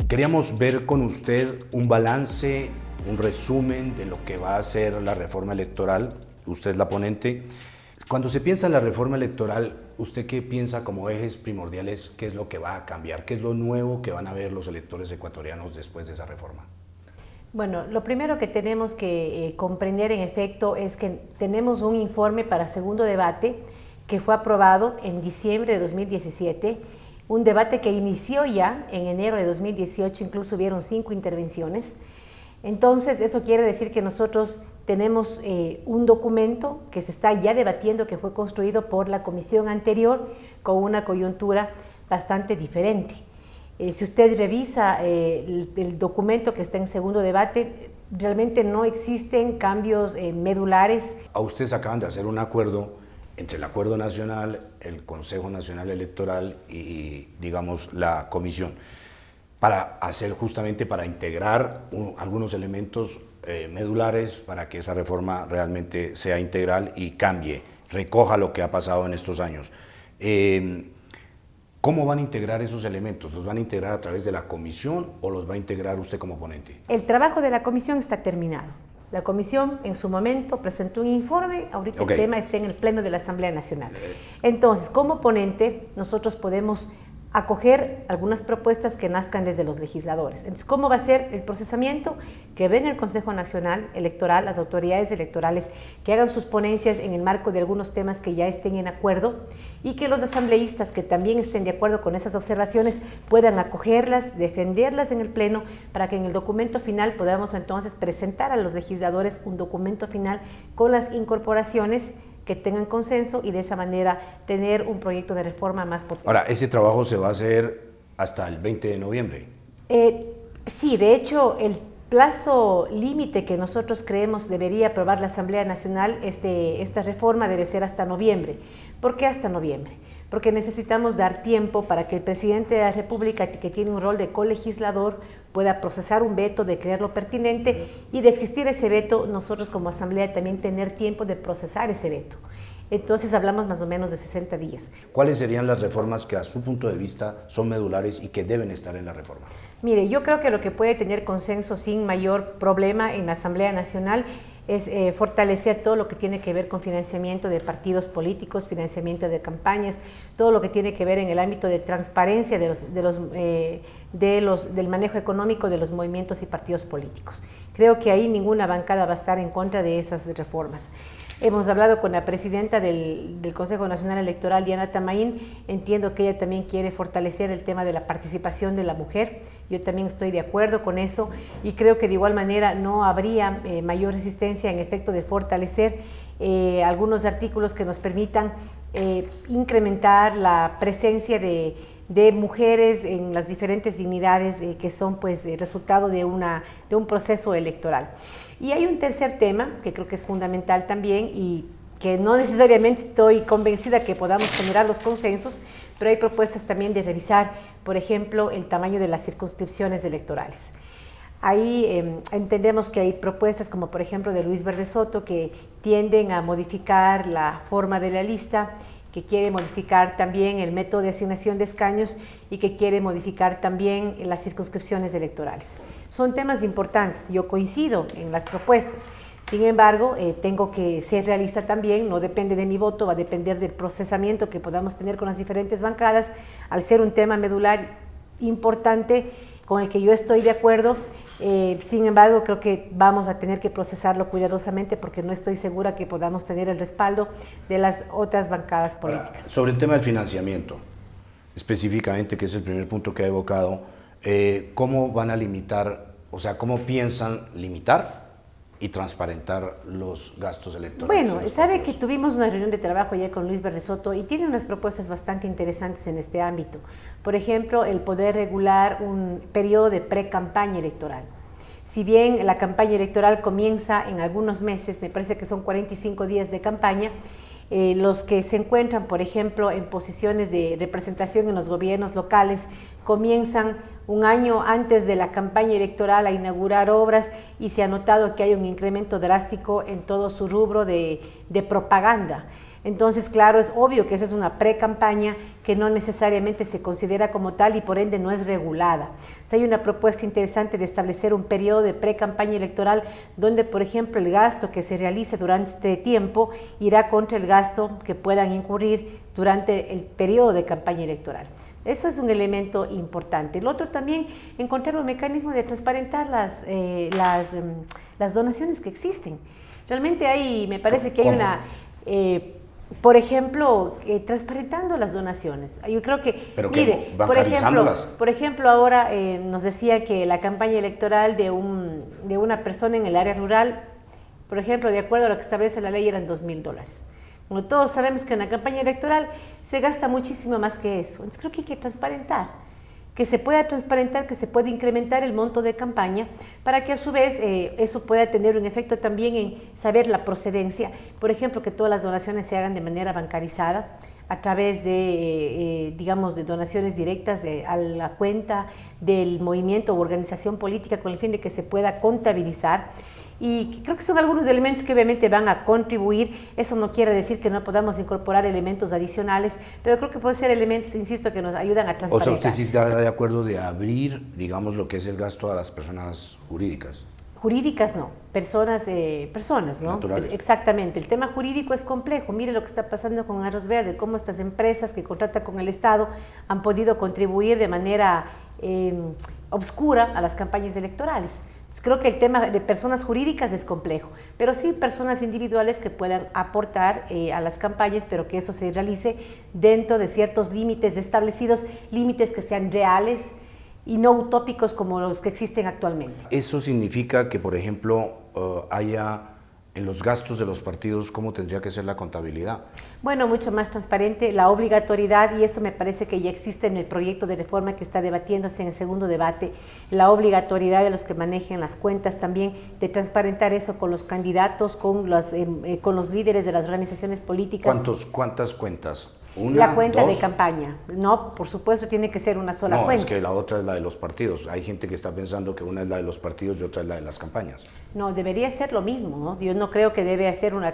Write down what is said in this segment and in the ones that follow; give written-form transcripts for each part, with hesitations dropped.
Queríamos ver con usted un balance, un resumen de lo que va a ser la reforma electoral. Usted es la ponente. Cuando se piensa en la reforma electoral, ¿usted qué piensa como ejes primordiales? ¿Qué es lo que va a cambiar? ¿Qué es lo nuevo que van a ver los electores ecuatorianos después de esa reforma? Bueno, lo primero que tenemos que comprender en efecto es que tenemos un informe para segundo debate que fue aprobado en diciembre de 2017, un debate que inició ya en enero de 2018, incluso hubieron 5 intervenciones. Entonces, eso quiere decir que nosotros tenemos un documento que se está ya debatiendo, que fue construido por la comisión anterior con una coyuntura bastante diferente. Si usted revisa el documento que está en segundo debate, realmente no existen cambios medulares. A ustedes acaban de hacer un acuerdo entre el Acuerdo Nacional, el Consejo Nacional Electoral y digamos, la Comisión, para hacer justamente para integrar algunos elementos medulares para que esa reforma realmente sea integral y cambie, recoja lo que ha pasado en estos años. ¿Cómo van a integrar esos elementos? ¿Los van a integrar a través de la comisión o los va a integrar usted como ponente? El trabajo de la comisión está terminado. La comisión en su momento presentó un informe, ahorita el tema está en el Pleno de la Asamblea Nacional. Entonces, como ponente, nosotros podemos acoger algunas propuestas que nazcan desde los legisladores. Entonces, ¿cómo va a ser el procesamiento? Que venga el Consejo Nacional Electoral, las autoridades electorales, que hagan sus ponencias en el marco de algunos temas que ya estén en acuerdo y que los asambleístas que también estén de acuerdo con esas observaciones puedan acogerlas, defenderlas en el Pleno, para que en el documento final podamos entonces presentar a los legisladores un documento final con las incorporaciones que tengan consenso y de esa manera tener un proyecto de reforma más potente. Ahora, ¿ese trabajo se va a hacer hasta el 20 de noviembre? Sí, de hecho, el plazo límite que nosotros creemos debería aprobar la Asamblea Nacional, esta reforma debe ser hasta noviembre. ¿Por qué hasta noviembre? Porque necesitamos dar tiempo para que el presidente de la República, que tiene un rol de colegislador, pueda procesar un veto, de creerlo pertinente, y de existir ese veto, nosotros como Asamblea también tener tiempo de procesar ese veto. Entonces hablamos más o menos de 60 días. ¿Cuáles serían las reformas que a su punto de vista son medulares y que deben estar en la reforma? Mire, yo creo que lo que puede tener consenso sin mayor problema en la Asamblea Nacional es fortalecer todo lo que tiene que ver con financiamiento de partidos políticos, financiamiento de campañas, todo lo que tiene que ver en el ámbito de transparencia del manejo económico de los movimientos y partidos políticos. Creo que ahí ninguna bancada va a estar en contra de esas reformas. Hemos hablado con la presidenta del Consejo Nacional Electoral, Diana Tamaín. Entiendo que ella también quiere fortalecer el tema de la participación de la mujer. Yo también estoy de acuerdo con eso y creo que de igual manera no habría mayor resistencia en efecto de fortalecer algunos artículos que nos permitan incrementar la presencia de mujeres en las diferentes dignidades que son pues resultado de un proceso electoral. Y hay un tercer tema que creo que es fundamental también y que no necesariamente estoy convencida que podamos generar los consensos, pero hay propuestas también de revisar, por ejemplo, el tamaño de las circunscripciones electorales. Ahí entendemos que hay propuestas como por ejemplo de Luis Verde Soto que tienden a modificar la forma de la lista, que quiere modificar también el método de asignación de escaños y que quiere modificar también las circunscripciones electorales. Son temas importantes, yo coincido en las propuestas. Sin embargo, tengo que ser realista también, no depende de mi voto, va a depender del procesamiento que podamos tener con las diferentes bancadas, al ser un tema medular importante con el que yo estoy de acuerdo. Sin embargo, creo que vamos a tener que procesarlo cuidadosamente porque no estoy segura que podamos tener el respaldo de las otras bancadas políticas. Ahora, sobre el tema del financiamiento, específicamente, que es el primer punto que ha evocado, ¿cómo van a limitar, o sea, cómo piensan limitar y transparentar los gastos electorales? Bueno, sabe que tuvimos una reunión de trabajo ya con Luis Verde Soto y tiene unas propuestas bastante interesantes en este ámbito. Por ejemplo, el poder regular un periodo de pre-campaña electoral. Si bien la campaña electoral comienza en algunos meses, me parece que son 45 días de campaña, los que se encuentran, por ejemplo, en posiciones de representación en los gobiernos locales comienzan un año antes de la campaña electoral a inaugurar obras y se ha notado que hay un incremento drástico en todo su rubro de propaganda. Entonces, claro, es obvio que esa es una pre-campaña que no necesariamente se considera como tal y por ende no es regulada. O sea, hay una propuesta interesante de establecer un periodo de pre-campaña electoral donde, por ejemplo, el gasto que se realice durante este tiempo irá contra el gasto que puedan incurrir durante el periodo de campaña electoral. Eso es un elemento importante. El otro también, encontrar un mecanismo de transparentar las donaciones que existen. Realmente me parece que hay una... por ejemplo, transparentando las donaciones. Yo creo que, ¿pero mire, por ejemplo, ahora nos decía que la campaña electoral de una persona en el área rural, por ejemplo, de acuerdo a lo que establece la ley, eran $2,000. Como todos sabemos que en la campaña electoral se gasta muchísimo más que eso. Entonces creo que hay que transparentar, que se pueda transparentar, que se pueda incrementar el monto de campaña para que a su vez eso pueda tener un efecto también en saber la procedencia. Por ejemplo, que todas las donaciones se hagan de manera bancarizada a través de, digamos, de donaciones directas a la cuenta del movimiento o organización política con el fin de que se pueda contabilizar. Y creo que son algunos elementos que obviamente van a contribuir. Eso no quiere decir que no podamos incorporar elementos adicionales, pero creo que pueden ser elementos, insisto, que nos ayudan a transparentar. O sea, usted sí está de acuerdo de abrir, digamos, lo que es el gasto a las personas jurídicas. Jurídicas no, personas, ¿no? Naturales. Exactamente, el tema jurídico es complejo. Mire lo que está pasando con Arroz Verde, cómo estas empresas que contratan con el Estado han podido contribuir de manera obscura a las campañas electorales. Entonces, creo que el tema de personas jurídicas es complejo, pero sí personas individuales que puedan aportar a las campañas, pero que eso se realice dentro de ciertos límites establecidos, límites que sean reales y no utópicos como los que existen actualmente. Eso significa que, por ejemplo, haya en los gastos de los partidos, ¿cómo tendría que ser la contabilidad? Bueno, mucho más transparente, la obligatoriedad, y eso me parece que ya existe en el proyecto de reforma que está debatiéndose en el segundo debate, la obligatoriedad de los que manejen las cuentas también, de transparentar eso con los candidatos, con los líderes de las organizaciones políticas. ¿Cuántas cuentas? La cuenta dos. de campaña. No, por supuesto, tiene que ser una sola cuenta. No, es que la otra es la de los partidos. Hay gente que está pensando que una es la de los partidos y otra es la de las campañas. No, debería ser lo mismo, ¿no? Yo no creo que debe hacer una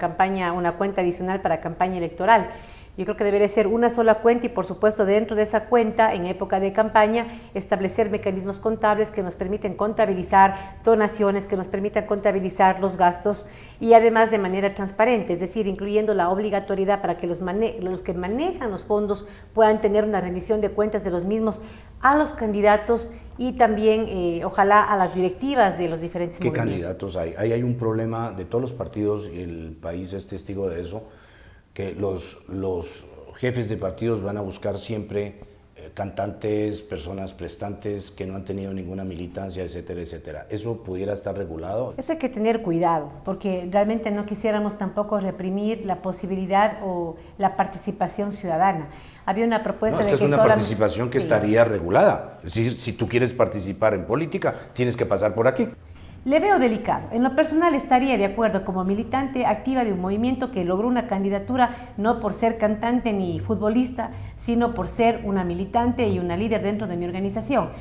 cuenta adicional para campaña electoral. Yo creo que debería ser una sola cuenta y, por supuesto, dentro de esa cuenta, en época de campaña, establecer mecanismos contables que nos permiten contabilizar donaciones, que nos permitan contabilizar los gastos y además de manera transparente, es decir, incluyendo la obligatoriedad para que los que manejan los fondos puedan tener una rendición de cuentas de los mismos a los candidatos y también, ojalá, a las directivas de los diferentes ¿Qué movimientos. candidatos hay? Ahí hay un problema de todos los partidos y el país es testigo de eso, que los jefes de partidos van a buscar siempre cantantes, personas prestantes que no han tenido ninguna militancia, etcétera, etcétera. ¿Eso pudiera estar regulado? Eso hay que tener cuidado, porque realmente no quisiéramos tampoco reprimir la posibilidad o la participación ciudadana. Había una propuesta de que esta es una participación que estaría regulada. Es decir, si tú quieres participar en política, tienes que pasar por aquí. Le veo delicado. En lo personal estaría de acuerdo como militante activa de un movimiento que logró una candidatura no por ser cantante ni futbolista, sino por ser una militante y una líder dentro de mi organización.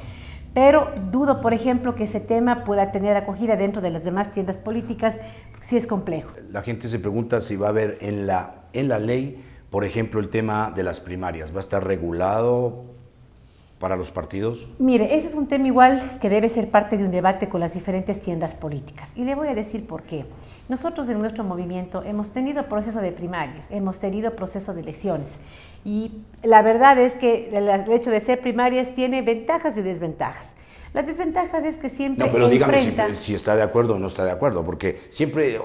Pero dudo, por ejemplo, que ese tema pueda tener acogida dentro de las demás tiendas políticas, sí es complejo. La gente se pregunta si va a haber en la ley, por ejemplo, el tema de las primarias. ¿Va a estar regulado para los partidos? Mire, ese es un tema igual que debe ser parte de un debate con las diferentes tiendas políticas. Y le voy a decir por qué. Nosotros en nuestro movimiento hemos tenido proceso de primarias, hemos tenido proceso de elecciones. Y la verdad es que el hecho de ser primarias tiene ventajas y desventajas. Las desventajas es que siempre No, pero dígame enfrenta... si está de acuerdo o no está de acuerdo, porque siempre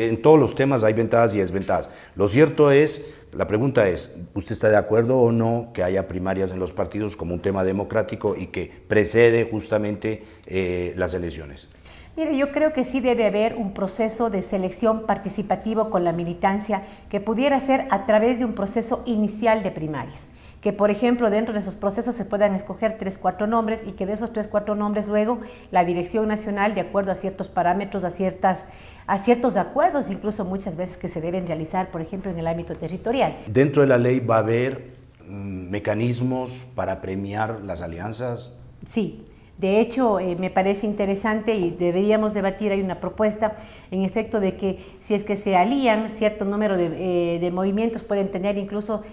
en todos los temas hay ventajas y desventajas. Lo cierto es, la pregunta es, ¿usted está de acuerdo o no que haya primarias en los partidos como un tema democrático y que precede justamente las elecciones? Mire, yo creo que sí debe haber un proceso de selección participativo con la militancia que pudiera ser a través de un proceso inicial de primarias. Que, por ejemplo, dentro de esos procesos se puedan escoger 3, 4 nombres y que de esos 3, 4 nombres luego la Dirección Nacional, de acuerdo a ciertos parámetros, a ciertos acuerdos, incluso muchas veces que se deben realizar, por ejemplo, en el ámbito territorial. Dentro de la ley va a haber, mecanismos para premiar las alianzas? Sí. De hecho, me parece interesante y deberíamos debatir, hay una propuesta, en efecto, de que si es que se alían cierto número de movimientos, pueden tener incluso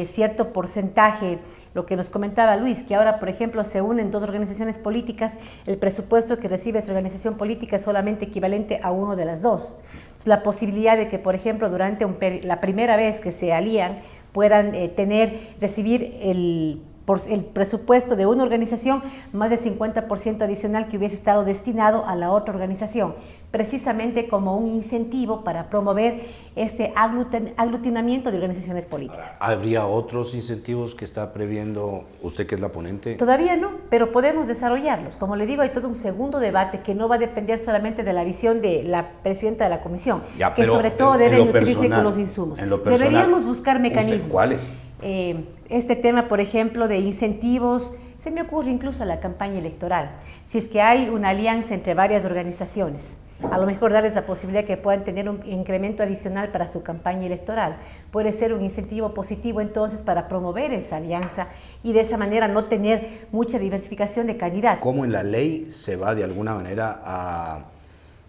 cierto porcentaje, lo que nos comentaba Luis, que ahora, por ejemplo, se unen dos organizaciones políticas, el presupuesto que recibe esa organización política es solamente equivalente a uno de las dos. Entonces, la posibilidad de que, por ejemplo, durante la primera vez que se alían, puedan recibir por el presupuesto de una organización más del 50% adicional que hubiese estado destinado a la otra organización, precisamente como un incentivo para promover este aglutinamiento de organizaciones políticas. ¿Habría otros incentivos que está previendo usted, que es la ponente? Todavía no, pero podemos desarrollarlos. Como le digo, hay todo un segundo debate que no va a depender solamente de la visión de la presidenta de la comisión, que sobre todo debe nutrirse con los insumos. Deberíamos buscar mecanismos. ¿Cuáles? Este tema, por ejemplo, de incentivos, se me ocurre incluso a la campaña electoral. Si es que hay una alianza entre varias organizaciones, a lo mejor darles la posibilidad que puedan tener un incremento adicional para su campaña electoral. Puede ser un incentivo positivo entonces para promover esa alianza y de esa manera no tener mucha diversificación de candidatos. ¿Cómo en la ley se va de alguna manera a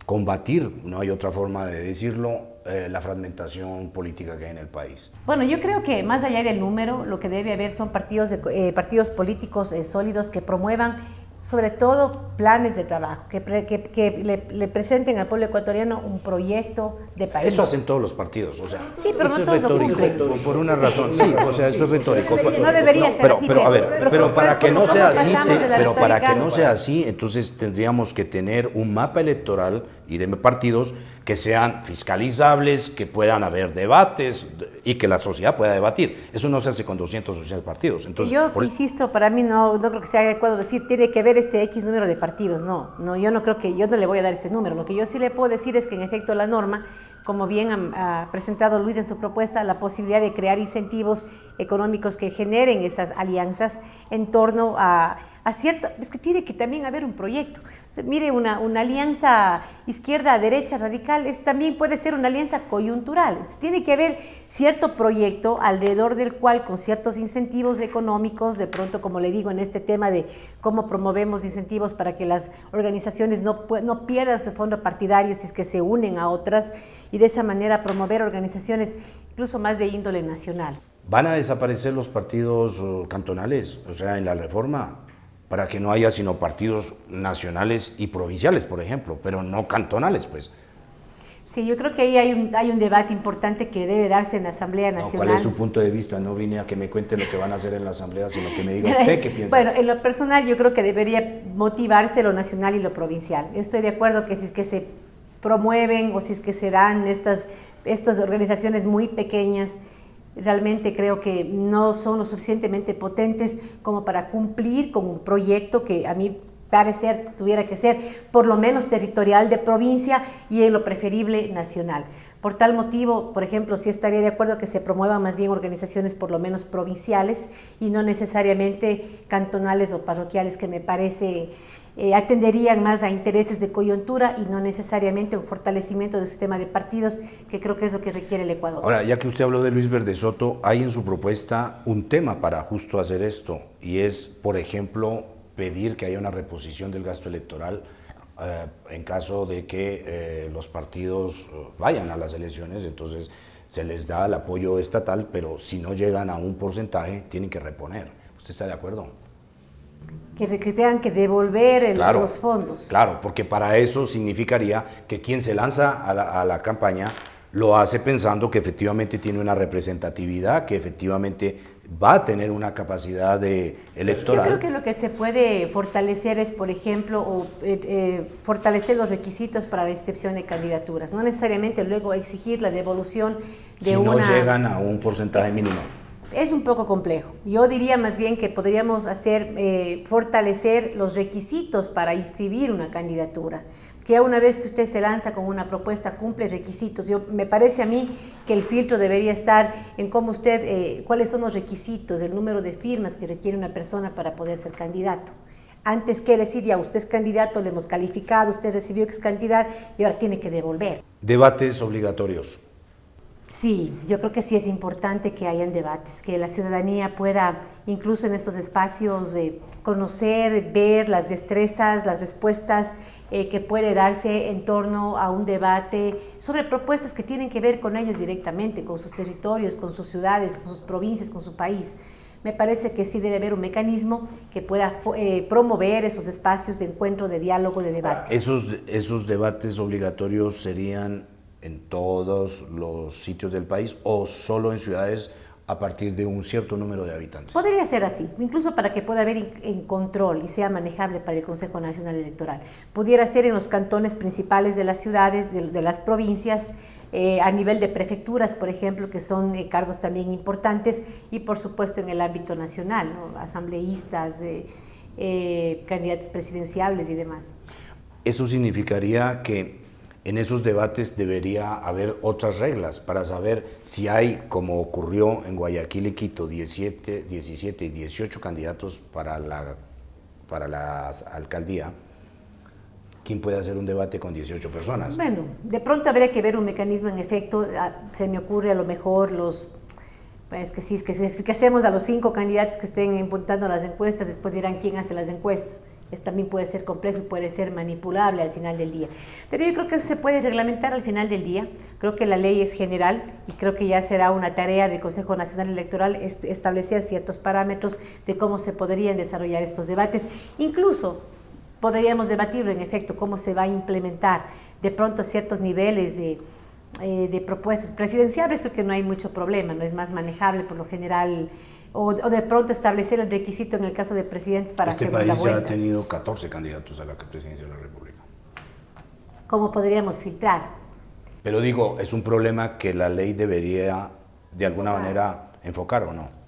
combatir, no hay otra forma de decirlo, la fragmentación política que hay en el país? Bueno, yo creo que más allá del número, lo que debe haber son partidos políticos sólidos que promuevan sobre todo planes de trabajo, que le presenten al pueblo ecuatoriano un proyecto de país. Eso hacen todos los partidos, o sea, sí, pero no todos lo cumplen. Por una razón, sí, o sea, eso es retórico. No debería ser así. Pero para que no sea así, entonces tendríamos que tener un mapa electoral y de partidos que sean fiscalizables, que puedan haber debates y que la sociedad pueda debatir. Eso no se hace con 280 partidos. Entonces, yo insisto, para mí no creo que sea adecuado decir tiene que haber este X número de partidos. No, yo no creo que, yo no le voy a dar ese número. Lo que yo sí le puedo decir es que en efecto la norma, como bien ha presentado Luis en su propuesta, la posibilidad de crear incentivos económicos que generen esas alianzas en torno a cierto, es que tiene que también haber un proyecto. O sea, mire, una alianza izquierda-derecha radical también puede ser una alianza coyuntural. Entonces, tiene que haber cierto proyecto alrededor del cual, con ciertos incentivos económicos, de pronto, como le digo, en este tema de cómo promovemos incentivos para que las organizaciones no pierdan su fondo partidario si es que se unen a otras, y de esa manera promover organizaciones incluso más de índole nacional. ¿Van a desaparecer los partidos cantonales? O sea, en la reforma, para que no haya sino partidos nacionales y provinciales, por ejemplo, pero no cantonales, pues. Sí, yo creo que ahí hay un debate importante que debe darse en la Asamblea Nacional. ¿Cuál es su punto de vista? No vine a que me cuente lo que van a hacer en la Asamblea, sino que me diga usted qué piensa. Bueno, en lo personal yo creo que debería motivarse lo nacional y lo provincial. Yo estoy de acuerdo que si es que se promueven o si es que se dan estas organizaciones muy pequeñas, realmente creo que no son lo suficientemente potentes como para cumplir con un proyecto que a mí parecer tuviera que ser por lo menos territorial de provincia y en lo preferible nacional. Por tal motivo, por ejemplo, sí estaría de acuerdo que se promuevan más bien organizaciones por lo menos provinciales y no necesariamente cantonales o parroquiales, que me parece atenderían más a intereses de coyuntura y no necesariamente un fortalecimiento del sistema de partidos, que creo que es lo que requiere el Ecuador. Ahora, ya que usted habló de Luis Verde Soto, hay en su propuesta un tema para justo hacer esto, y es, por ejemplo, pedir que haya una reposición del gasto electoral en caso de que los partidos vayan a las elecciones. Entonces se les da el apoyo estatal, pero si no llegan a un porcentaje, tienen que reponer. ¿Usted está de acuerdo? Que tengan que devolver los fondos. Claro, porque para eso significaría que quien se lanza a la campaña lo hace pensando que efectivamente tiene una representatividad, que efectivamente va a tener una capacidad electoral. Yo creo que lo que se puede fortalecer es, por ejemplo, fortalecer los requisitos para la inscripción de candidaturas, no necesariamente luego exigir la devolución de si no llegan a un porcentaje mínimo. Es un poco complejo. Yo diría más bien que podríamos fortalecer los requisitos para inscribir una candidatura, que una vez que usted se lanza con una propuesta cumple requisitos. Me parece a mí que el filtro debería estar en cómo cuáles son los requisitos, el número de firmas que requiere una persona para poder ser candidato. Antes que decir, ya usted es candidato, le hemos calificado, usted recibió que es candidato y ahora tiene que devolver. Debates obligatorios. Sí, yo creo que sí es importante que hayan debates, que la ciudadanía pueda, incluso en estos espacios, conocer, ver las destrezas, las respuestas que puede darse en torno a un debate sobre propuestas que tienen que ver con ellos directamente, con sus territorios, con sus ciudades, con sus provincias, con su país. Me parece que sí debe haber un mecanismo que pueda promover esos espacios de encuentro, de diálogo, de debate. ¿Esos debates obligatorios serían en todos los sitios del país o solo en ciudades a partir de un cierto número de habitantes? Podría ser así, incluso para que pueda haber en control y sea manejable para el Consejo Nacional Electoral. Pudiera ser en los cantones principales de las ciudades, de las provincias, a nivel de prefecturas, por ejemplo, que son cargos también importantes, y por supuesto en el ámbito nacional, ¿no? Asambleístas, candidatos presidenciables y demás. Eso significaría que en esos debates debería haber otras reglas para saber si hay, como ocurrió en Guayaquil y Quito, 17 y 18 candidatos para la alcaldía. ¿Quién puede hacer un debate con 18 personas? Bueno, de pronto habría que ver un mecanismo en efecto. Se me ocurre a lo mejor pues que sí, que hacemos a los 5 candidatos que estén imputando las encuestas, después dirán quién hace las encuestas. Esto también puede ser complejo y puede ser manipulable al final del día. Pero yo creo que eso se puede reglamentar al final del día. Creo que la ley es general y creo que ya será una tarea del Consejo Nacional Electoral establecer ciertos parámetros de cómo se podrían desarrollar estos debates. Incluso podríamos debatirlo en efecto, cómo se va a implementar de pronto ciertos niveles de propuestas presidenciales. Creo que no hay mucho problema, no es más manejable por lo general, o de pronto establecer el requisito en el caso de presidentes para este segunda vuelta. Este país ya ha tenido 14 candidatos a la presidencia de la República. ¿Cómo podríamos filtrar? Pero digo, es un problema que la ley debería de alguna manera enfocar, ¿o no?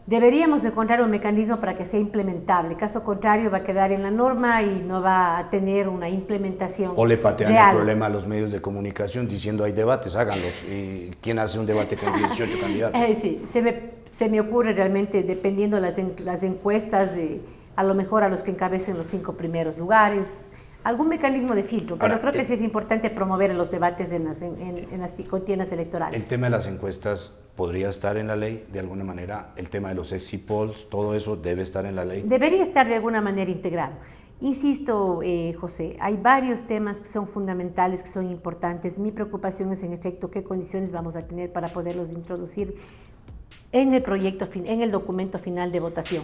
Deberíamos encontrar un mecanismo para que sea implementable. Caso contrario, va a quedar en la norma y no va a tener una implementación O le patean real. el problema a los medios de comunicación diciendo hay debates, háganlos. ¿Y quién hace un debate con 18 candidatos? Sí, se me ocurre realmente, dependiendo las encuestas, a lo mejor a los que encabecen los 5 primeros lugares, algún mecanismo de filtro, pero creo que sí es importante promover los debates en las contiendas electorales. El tema de las encuestas podría estar en la ley de alguna manera, el tema de los exit polls, todo eso debe estar en la ley. Debería estar de alguna manera integrado. Insisto, José, hay varios temas que son fundamentales, que son importantes. Mi preocupación es, en efecto, qué condiciones vamos a tener para poderlos introducir en el proyecto, en el documento final de votación.